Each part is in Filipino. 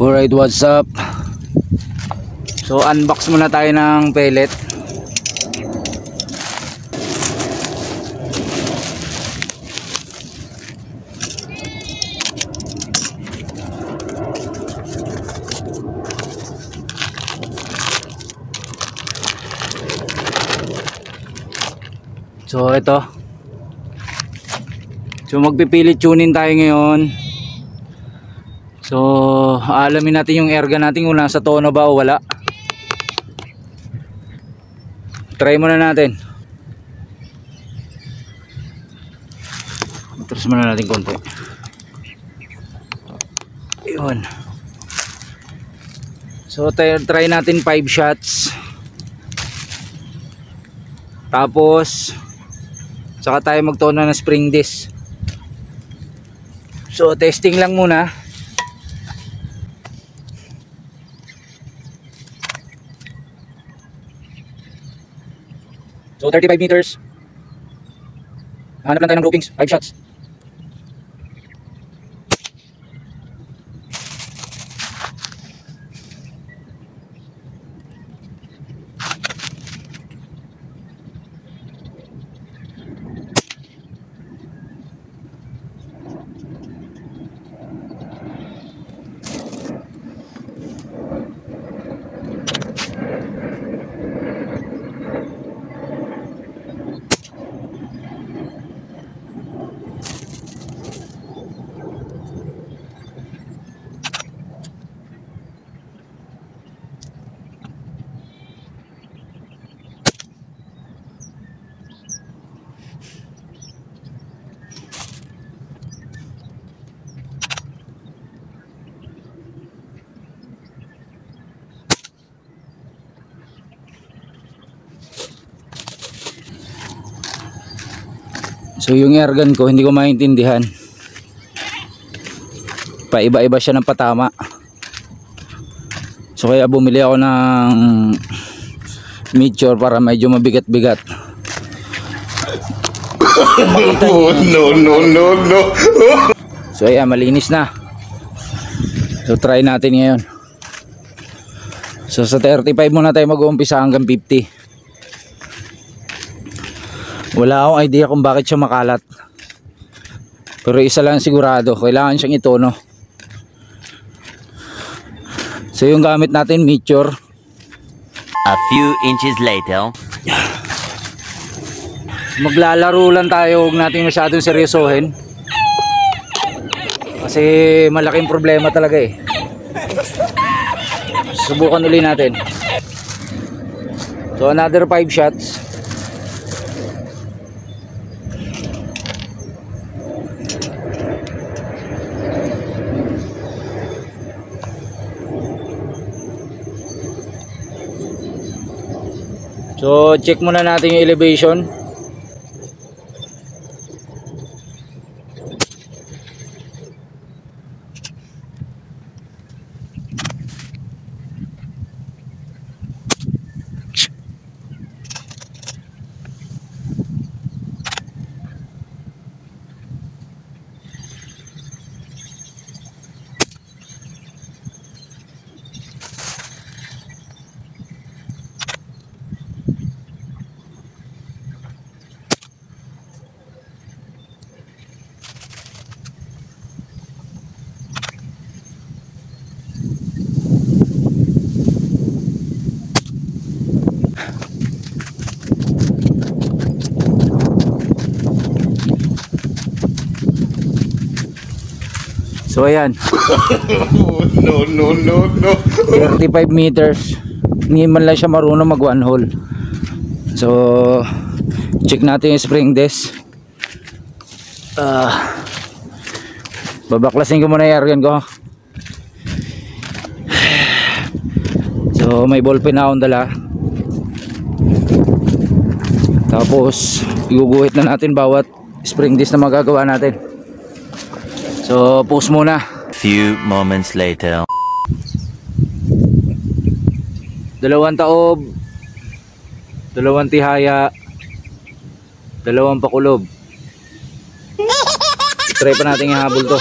Alright, what's up? So unbox muna tayo ng pellet. So ito. So magpipilit tuning tayo ngayon. So alamin natin yung airgun natin kung nasa tono ba o wala. Try muna natin. Try muna natin konti. Ayun. So try natin 5 shots. Tapos saka tayo magtono ng spring disc. So testing lang muna. So 35 meters. Hanap lang tayo ng groupings, 5 shots. So yung airgun ko hindi ko maintindihan. Paiba-iba siya ng patama. So kaya bumili ako ng Meteor para medyo mabigat-bigat. No. So ayan, malinis na. So try natin ngayon. So sa 35 muna tayo mag-uumpisa hanggang 50. Wala akong idea kung bakit siya makalat. Pero isa lang sigurado, kailangan siyang itono. So yung gamit natin, Meteor. A few inches later. Maglalaro lang tayo, huwag natin masyadong seryosohin. Kasi malaking problema talaga eh. Subukan ulit natin. So another 5 shots. So check muna natin yung elevation. So ayan. No. 35 meters. Hindi man lang siya marunong mag one hole. So check natin yung spring disc. Babaklasin ko muna yung airgun ko. So may ballpen na akong dala. Tapos iguguhit na natin bawat spring disc na magagawa natin. So pause muna. Few moments later. 2 taob, 2 tihaya, 2 pakulob. Try pa natin ihabol to.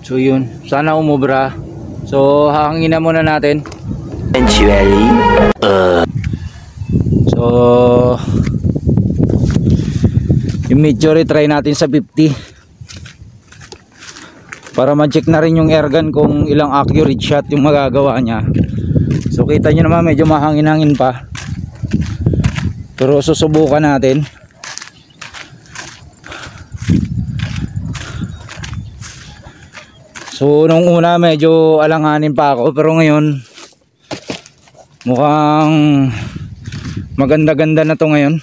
So yun, sana umubra. So hahangin na muna natin. Eventually. So yung Midjory try natin sa 50 para ma-check na rin yung airgun kung ilang accurate shot yung magagawa niya. So kita nyo naman medyo mahangin-hangin pa, pero susubukan natin. So nung una medyo alanganin pa ako, pero ngayon mukhang maganda-ganda na to ngayon.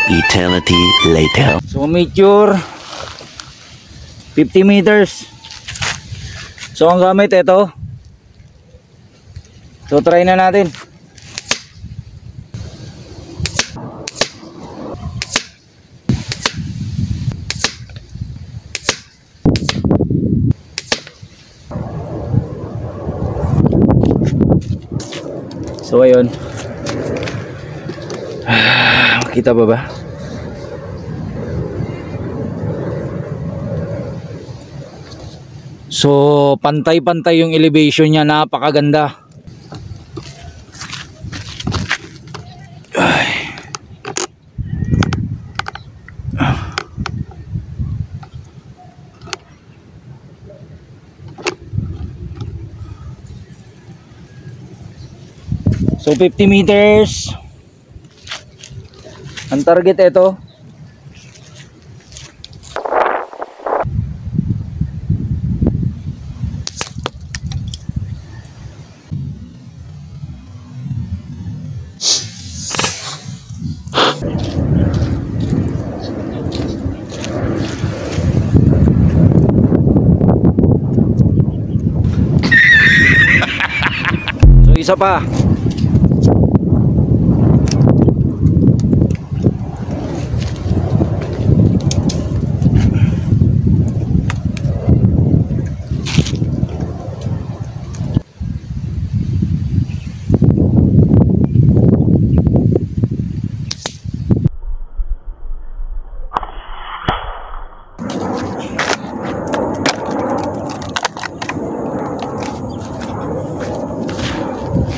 Eternity later. So meteor 50 meters. So ang gamit ito. So try na natin. So ayun. Makita ba ba? So pantay-pantay yung elevation niya, napakaganda. Ay. So 50 meters. Ang target ito. So isa pa.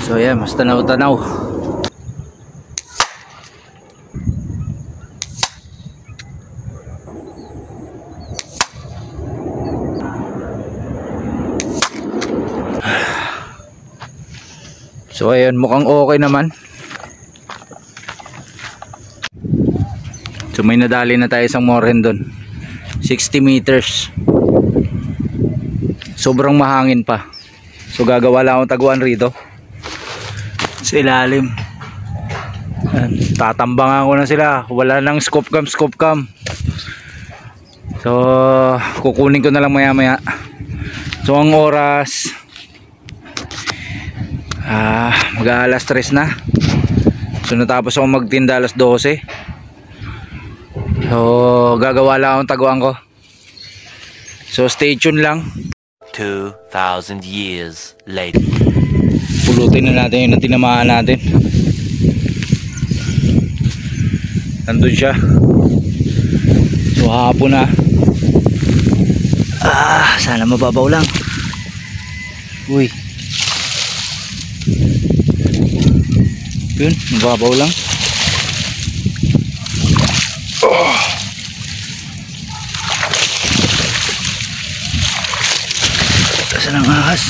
So yeah, mas tanaw-tanaw. So ayan, mukhang okay naman. So may nadali na tayo isang moren doon. 60 meters. Sobrang mahangin pa. So gagawa lang akong taguan rito sa ilalim. Tatambangan ko na sila. Wala nang scope cam. So kukunin ko na lang maya maya. So ang oras mag-aalas 3 na. So natapos ako magtinda alas 12. So gagawa lang akong taguan ko. So stay tuned lang. 2,000 years later. Pulutin na natin yung tinamaan natin. Nandun siya. So hapon na. Sana mababaw lang. Uy. Yun, mababaw lang. Saan ang ahas?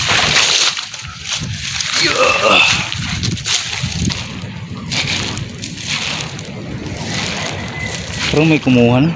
Pero may kumuha na.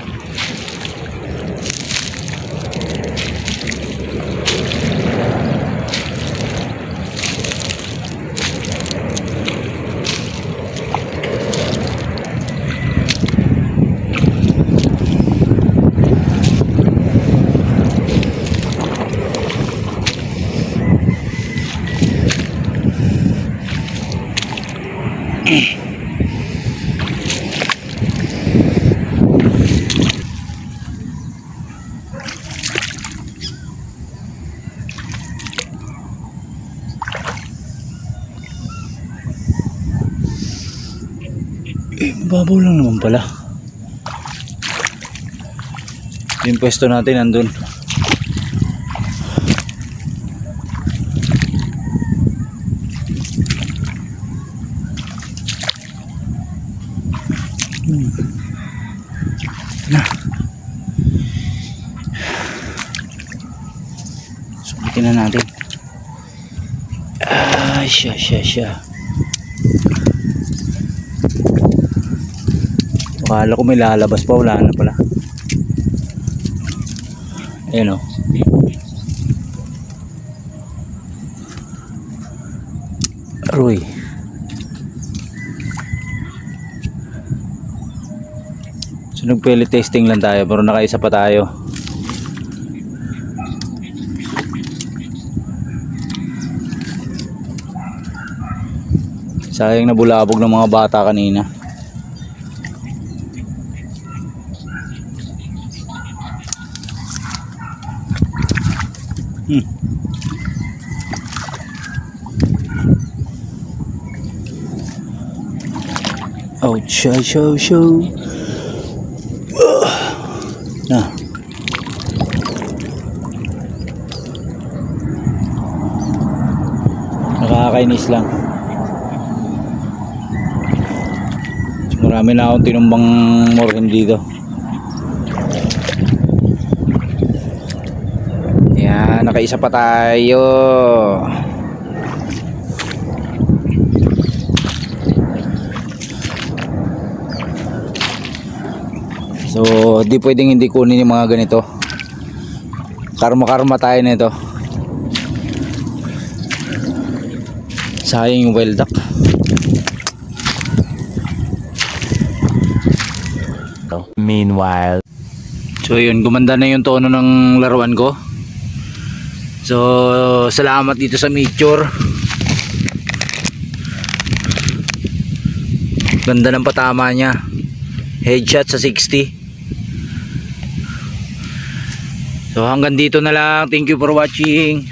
Babaw lang naman pala. Yung pwesto natin nandun. Na. Subukin na natin. Siya. Akala ko may lalabas pa, wala na pala. Ayan o. Aroy. So nag-pellet testing lang tayo, pero nakaisa pa tayo. Sayang nabulabog ng mga bata kanina. Oh, show. Na. Nakakainis lang. Marami na akong tinumbang morgan dito. Ayan, nakaisa pa tayo. So, di pwedeng hindi kunin yung mga ganito. Karma tayo nito. Sayang yung wild duck. Meanwhile, so yun, gumanda na yung tono ng laruan ko. So salamat dito sa Meteor. Ganda ng patama niya. Headshot sa 60. So hanggang dito na lang. Thank you for watching.